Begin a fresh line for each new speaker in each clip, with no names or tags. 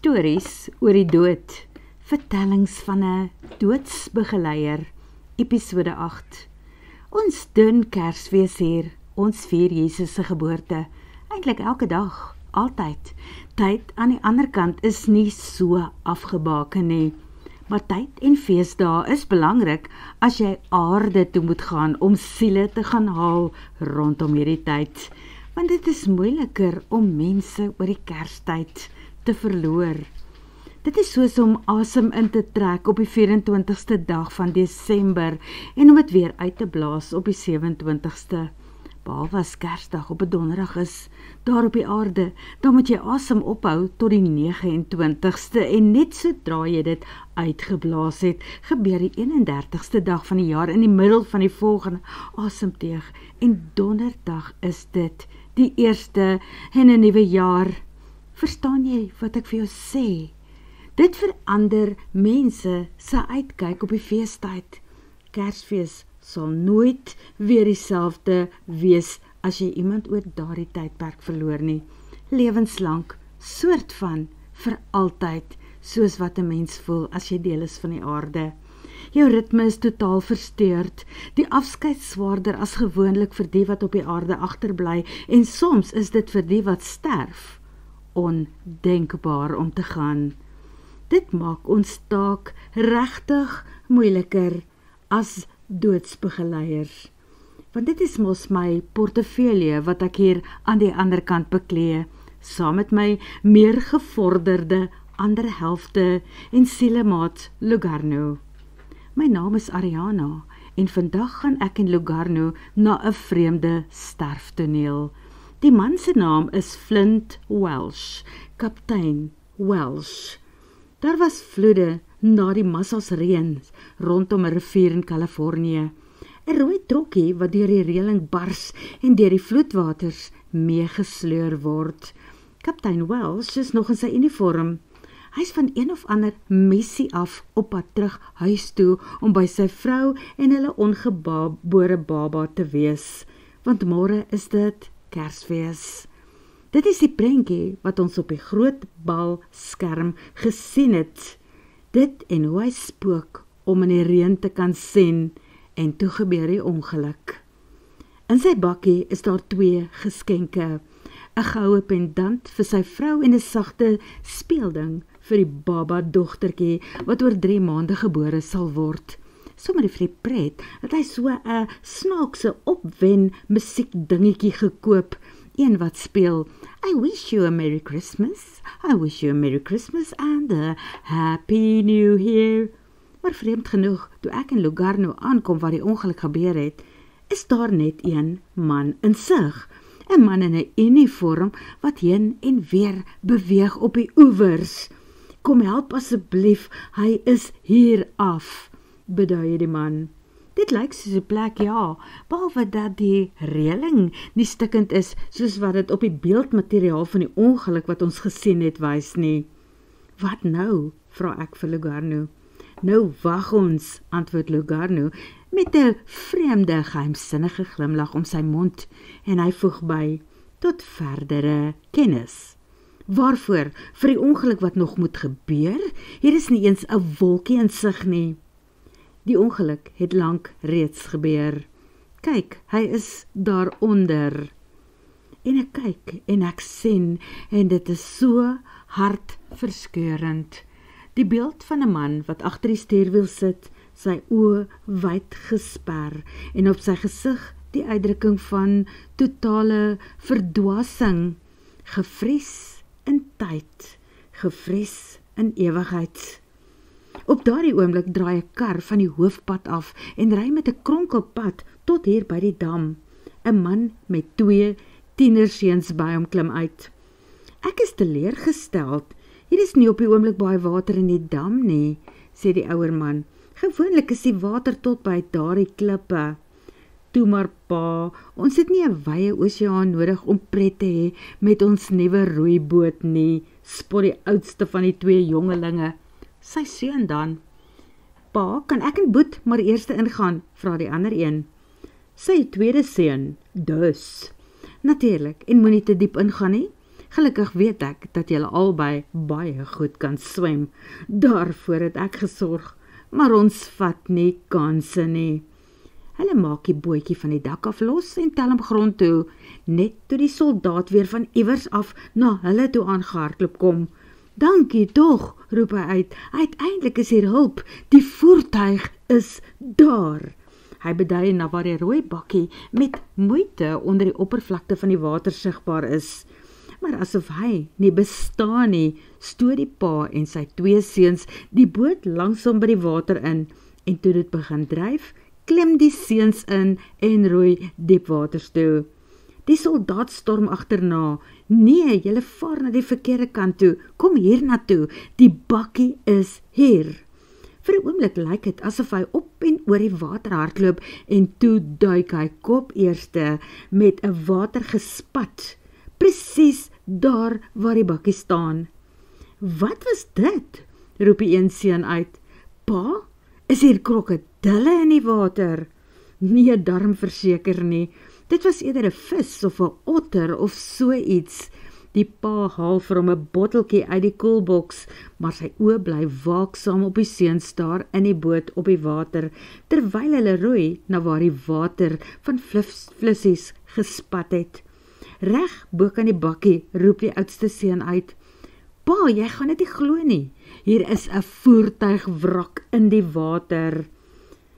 Stories oor die dood, vertellings van 'n doodsbegeleier, episode 8. Ons doen Kersfees hier, ons vier Jesus se geboorte, eintlik elke dag, altyd. Tyd aan die ander kant is nie so afgebaken nie, maar tyd en feesdae is belangrik as jy aarde toe moet gaan om siele te gaan haal rondom hierdie tyd, want dit is moeiliker om mense oor die Kerstyd te verloor. Dit is soos om asem in te trek op die 24ste dag van Desember en om het weer uit te blaas op die 27ste. Behalwe as Kersdag op 'n donderdag is, daar op die aarde, dan moet jy asem ophou tot die 29ste en net sodra jy dit uitgeblaas het, gebeur die 31ste dag van die jaar in die middel van die volgende asemteug en donderdag is dit, die eerste en 'n nuwe jaar. Verstaan jy wat ek vir jou sê? Dit verander mense se uitkyk op die feestyd. Kersfees sal nooit weer dieselfde wees as jy iemand oor daardie tydperk verloor nie. Lewenslank, soort van, vir altyd, soos wat 'n mens voel as jy deel is van die aarde. Jou ritme is totaal versteurd, die afskeid swaarder as gewoonlik vir die wat op die aarde agterbly en soms is dit vir die wat sterf ondenkbaar om te gaan. Dit maak ons taak regtig moeiliker as doodsbegeleiers. Want dit is mos my portefeulje wat ek hier aan die ander kant beklee, saam met my meer gevorderde ander helfte en sielemaat Logarno. My naam is Ariana en vandag gaan ek in Logarno na 'n vreemde sterftoneel. Die man se naam is Flint Welsh, kaptein Welsh. Daar was vloede na die massas reën rondom 'n rivier in Kalifornië. 'n Rooi trokkie wat deur die reëling bars en deur die vloedwaters meegesleur word. Kaptein Welsh is nog in sy uniform. Hy is van een of ander missie af op pad terug huis toe om by sy vrou en hulle ongebore baba te wees, want môre is dit Kersfees. Dit is die prentjie wat ons op die groot balskerm gesien het. Dit en hoe hy spook om in die reën te kan sien en toe gebeur die ongeluk. In sy bakkie is daar 2 geskenke, 'n goue pendant vir sy vrou en 'n sagte speelding vir die baba dogtertjie wat oor 3 maande gebore sal word. Sommer vir die pret het hy so 'n snaakse opwen musiek dingetjie gekoop, een wat speel I wish you a Merry Christmas, I wish you a Merry Christmas and a Happy New Year. Maar vreemd genoeg, toe ek in Logarno aankom waar die ongeluk gebeur het, is daar net een man in sig, 'n man in 'n uniform wat heen en weer beweeg op die oewers. Kom help asseblief, hy is hier af, beduie die man. Dit lyk soos 'n plek, ja, behalwe dat die reëling nie stikkend is, soos wat dit op die beeldmateriaal van die ongeluk wat ons gesien het wys nie. Wat nou, vra ek vir Logarno. Nou wag ons, antwoord Logarno, met 'n vreemde geheimsinnige glimlag om sy mond, en hy voeg by, tot verdere kennis. Waarvoor? Vir die ongeluk wat nog moet gebeur? Hier is nie eens 'n wolkie in sig nie. Die ongeluk het lank reeds gebeur. Kyk, hy is daaronder. En ek kyk en ek sien, en dit is so hartverskeurend. Die beeld van 'n man wat agter die stuurwiel sit, sy oë wyd gesper, en op sy gesig die uitdrukking van totale verdwasing, gevries in tyd, gevries in ewigheid. Op daardie oomblik draai 'n kar van die hoofpad af en ry met 'n kronkelpad tot hier by die dam. 'n Man met 2 tienerseuns by hom klim uit. Ek is teleurgesteld. Hier is nie op die oomblik baie water in die dam nie, sê die ouer man. Gewoonlik is die water tot by daardie klippe. Toe maar pa, ons het nie 'n wye oseaan nodig om pret te hê met ons nuwe roeiboot nie, spot die oudste van die 2 jongelinge. Sy seun dan. Pa, kan ek en Boet maar eerste ingaan, vra die ander een. Sy tweede seun, dus. Natuurlik, en moenie te diep ingaan nie. Gelukkig weet ek dat julle albei baie goed kan swem. Daarvoor het ek gesorg, maar ons vat nie kanse nie. Hulle maak die bootjie van die dak af los en tel hom grond toe, net toe die soldaat weer van iewers af na hulle toe aangehardloop kom. Dankie tog, roep hy uit. Uiteindelik is hier hulp. Die voertuig is daar. Hy bedui na waar die rooi bakkie met moeite onder die oppervlakte van die water sigbaar is. Maar asof hy nie bestaan nie, stoot die pa en sy 2 seuns die boot langsom by die water in, en toe dit begin dryf, klim die seuns in en roei diepwaters toe. Die soldaat storm agterna. Nee, julle vaar na die verkeerde kant toe. Kom hier na toe. Die bakkie is hier. Vir 'n oomblik lyk dit asof hy op en oor die water hardloop en toe duik hy kop eerste met 'n watergespat, presies daar waar die bakkie staan. Wat was dit? Roep die een seun uit. Pa, is hier krokodille in die water? Nee, darm verseker nie. Dit was eerder 'n vis of 'n otter of so iets. Die pa haal vir hom 'n botteltjie uit die koelboks, maar sy oë bly waaksaam op die seuns daar in die boot op die water, terwyl hulle roei na waar die water van vlissies gespat het. Reg bo kan die bakkie, roep die oudste seun uit. Pa, jy gaan dit nie glo nie. Hier is 'n voertuigwrak in die water.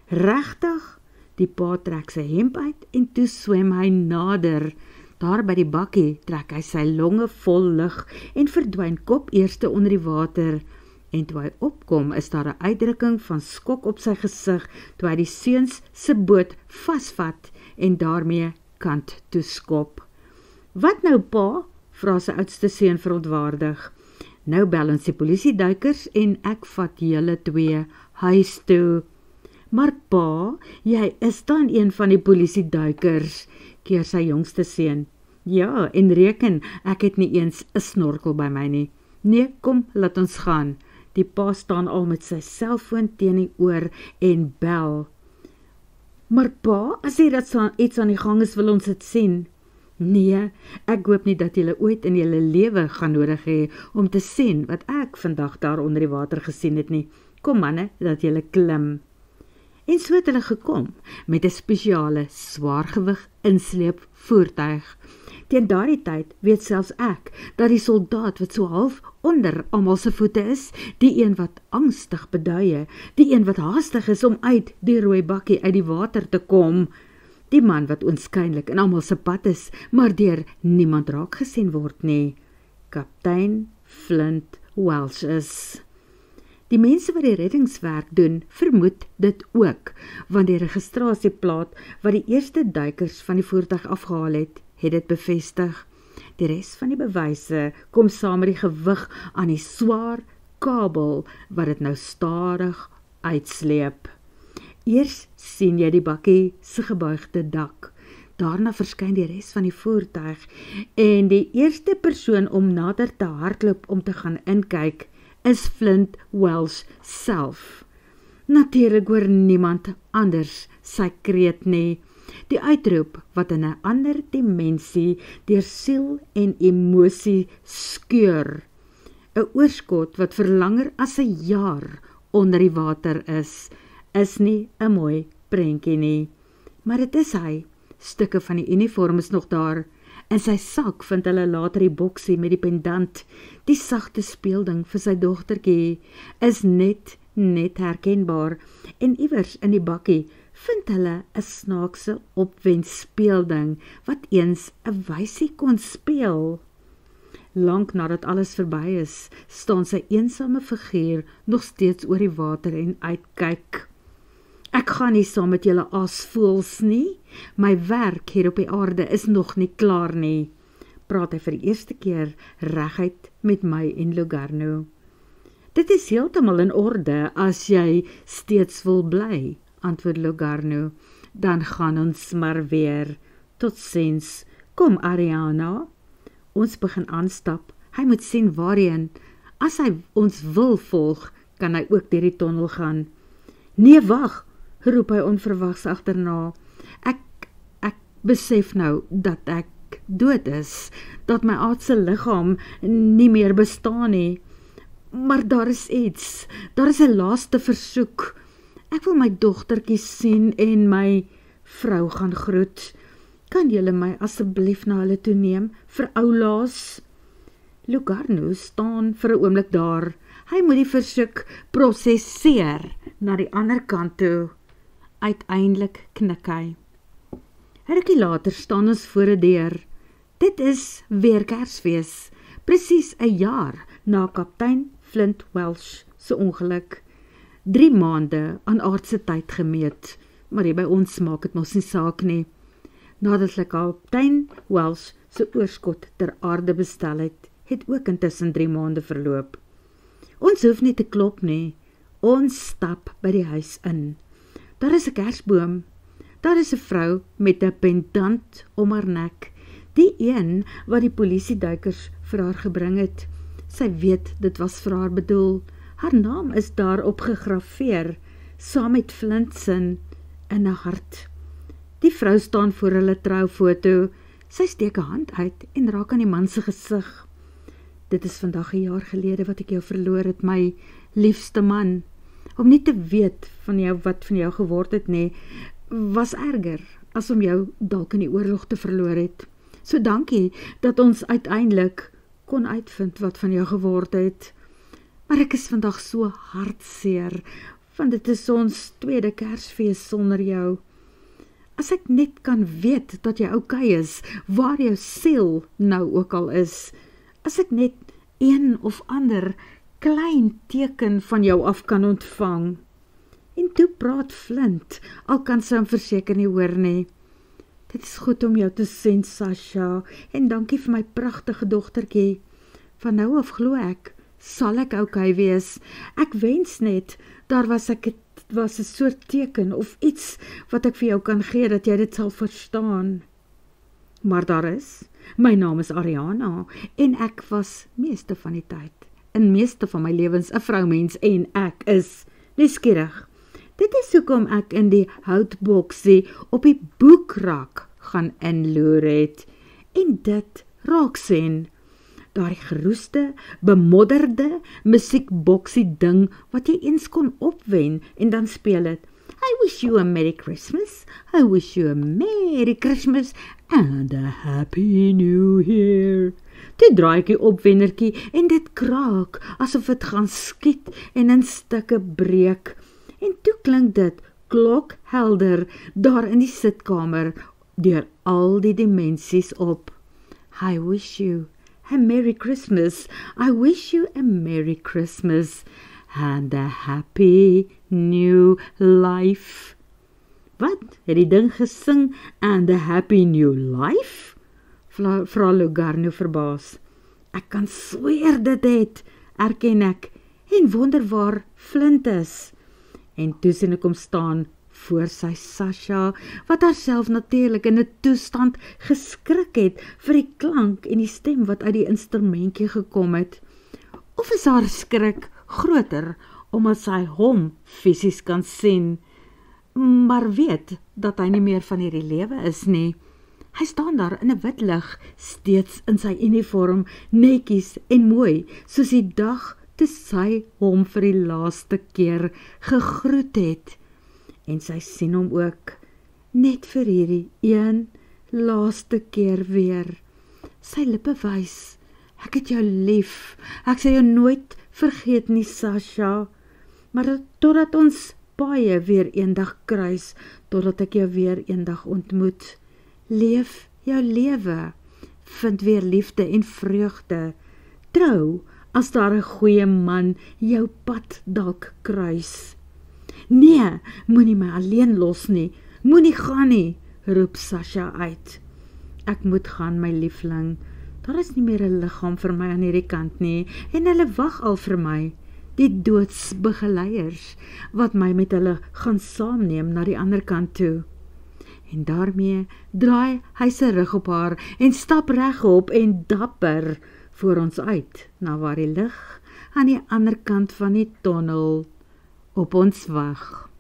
Regtig? Die pa trek sy hemp uit en toe swem hy nader. Daar by die bakkie trek hy sy longe vol lug en verdwyn kop eerste onder die water. En toe hy opkom, is daar 'n uitdrukking van skok op sy gesig toe hy die seuns se boot vasvat en daarmee kant toe skop. Wat nou, pa? Vra sy oudste seun verontwaardig. Nou bel ons die polisieduikers en ek vat julle 2 huis toe. Maar pa, jy is dan een van die polisieduikers, keer sy jongste seun. Ja, en reken, ek het nie eens 'n snorkel by my nie. Nee, kom, laat ons gaan. Die pa staan al met sy selfoon teen die oor en bel. Maar pa, as jy dat iets aan die gang is, wil ons dit sien. Nee, ek hoop nie dat julle ooit in julle lewe gaan nodig hê om te sien wat ek vandag daar onder die water gesien het nie. Kom manne, dat julle klim. En so het hulle gekom met 'n spesiale swaargewig insleep voertuig. Teen daardie tyd weet selfs ek dat die soldaat wat so half onder almal se voete is, die een wat angstig beduie, die een wat haastig is om uit die rooi bakkie uit die water te kom, die man wat oënskynlik in almal se pad is, maar deur niemand raak gesien word nie. Kaptein Flint Welsh is. Die mense wat die reddingswerk doen, vermoed dit ook, want die registrasieplaat wat die eerste duikers van die voertuig afgehaal het dit bevestig. Die res van die bewyse kom saam met die gewig aan die swaar kabel wat dit nou stadig uitsleep. Eers sien jy die bakkie se gebuigde dak. Daarna verskyn die res van die voertuig en die eerste persoon om nader te hardloop om te gaan inkyk is Flint Welsh self. Natuurlik hoor niemand anders sy kreet nie. Die uitroep wat in 'n ander dimensie deur siel en emosie skeur. 'n Oorskot wat vir langer as 'n jaar onder die water is nie 'n mooi prentjie nie. Maar dit is hy. Stukke van die uniform is nog daar. In sy sak vind hulle later die boksie met die pendant. Die sagte speelding vir sy dogtertjie is net herkenbaar. En iewers in die bakkie vind hulle 'n snaakse opwendspeelding wat eens 'n wysie kon speel. Lank nadat alles verby is, staan sy eensame figuur nog steeds oor die water en uitkyk. Ek gaan nie saam met julle aasvoëls nie. My werk hier op die aarde is nog nie klaar nie. Praat hy vir die eerste keer reguit met my en Logarno. Dit is heeltemal in orde as jy steeds wil bly, antwoord Logarno. Dan gaan ons maar weer. Totsiens. Kom Ariana. Ons begin aanstap. Hy moet sien waarheen. As hy ons wil volg, kan hy ook deur die tonnel gaan. Nee, wag, roep hy onverwags agterna. Ek besef nou dat ek ek dood is, dat my aardse liggaam nie meer bestaan nie. Maar daar is iets, daar is 'n laaste versoek. Ek wil my dogtertjie sien en my vrou gaan groet. Kan julle my asseblief na hulle toe neem, vir oulaas? Logarno staan vir 'n oomblik daar. Hy moet die versoek prosesseer na die ander kant toe. Uiteindelik knik hy. 'n Rukkie later staan ons voor 'n deur. Dit is weer Kersfees, presies 'n jaar na kaptein Flint Welsh se ongeluk. 3 maande aan aardse tyd gemeet, maar hier by ons maak dit mos nie saak nie. Nadat hulle kaptein Welsh se oorskot ter aarde bestel het, het ook intussen 3 maande verloop. Ons hoef nie te klop nie, ons stap by die huis in. Daar is 'n kersboom, daar is 'n vrou met 'n pendant om haar nek, die een wat die polisieduikers vir haar gebring het. Sy weet dit was vir haar bedoel. Haar naam is daarop gegraveer, saam met Flint se in 'n hart. Die vrou staan voor hulle troufoto. Sy steek 'n hand uit en raak aan die man se gesig. Dit is vandag 'n jaar gelede wat ek jou verloor het, my liefste man. Om nie te weet van jou wat van jou geword het nie, was erger as om jou dalk in die oorlog te verloor het. So dankie dat ons uiteindelik kon uitvind wat van jou geword het. Maar ek is vandag so hartseer, want dit is ons tweede Kersfees sonder jou. As ek net kan weet dat jy okay is, waar jou siel nou ook al is, as ek net een of ander klein teken van jou af kan ontvang. En toe praat Flint, al kan sy hom verseker nie hoor nie. Dit is goed om jou te sien, Sasha, en dankie vir my pragtige dogtertjie. Van nou af glo ek, sal ek okay wees. Ek wens net, daar was 'n soort teken of iets wat ek vir jou kan gee, dat jy dit sal verstaan. Maar daar is, my naam is Ariana, en ek was meeste van die tyd, in meeste van my lewens 'n vroumens, en ek is nuuskierig. Dit is hoekom ek in die houtboksie op die boekrak gaan inloer het, en dit raak sien. Daardie geroeste, bemodderde musiekboksie ding wat jy eens kon opwen en dan speel het. I wish you a Merry Christmas, I wish you a Merry Christmas and a Happy New Year. Toe draai ek die opwennertjie en dit kraak asof het gaan skiet en in stukke breek. En toe klink dit klokhelder daar in die sitkamer deur al die dimensies op. I wish you a Merry Christmas, I wish you a Merry Christmas and a Happy New Life. Wat? Het die ding gesing and a Happy New Life? Vra Logarno verbaas. Ek kan sweer dit het, erken ek, en wonder waar Flint is. En toe sien ek hom staan voor sy Sasha, wat haarself natuurlik in 'n toestand geskrik het vir die klank en die stem wat uit die instrumentjie gekom het. Of is haar skrik groter, omdat sy hom fisies kan sien, maar weet dat hy nie meer van hierdie lewe is nie. Hy staan daar in 'n wit lig, steeds in sy uniform, netjies en mooi, soos die dag toe sy hom vir die laaste keer gegroet het. En sy sien hom ook, net vir hierdie een laaste keer weer. Sy lippe wys, ek het jou lief, ek sal jou nooit vergeet nie, Sasha, maar totdat ons paie weer eendag kruis, totdat ek jou weer eendag ontmoet. Leef jou lewe, vind weer liefde en vreugde, trou as daar 'n goeie man jou pad dalk kruis. Nee, moenie my alleen los nie, moenie gaan nie, roep Sasha uit. Ek moet gaan, my liefling, daar is nie meer 'n liggaam vir my aan hierdie kant nie, en hulle wag al vir my, die doodsbegeleiers, wat my met hulle gaan saamneem na die ander kant toe. En daarmee draai hy sy rug op haar en stap regop en dapper voor ons uit, na waar die lig aan die ander kant van die tonnel op ons wag.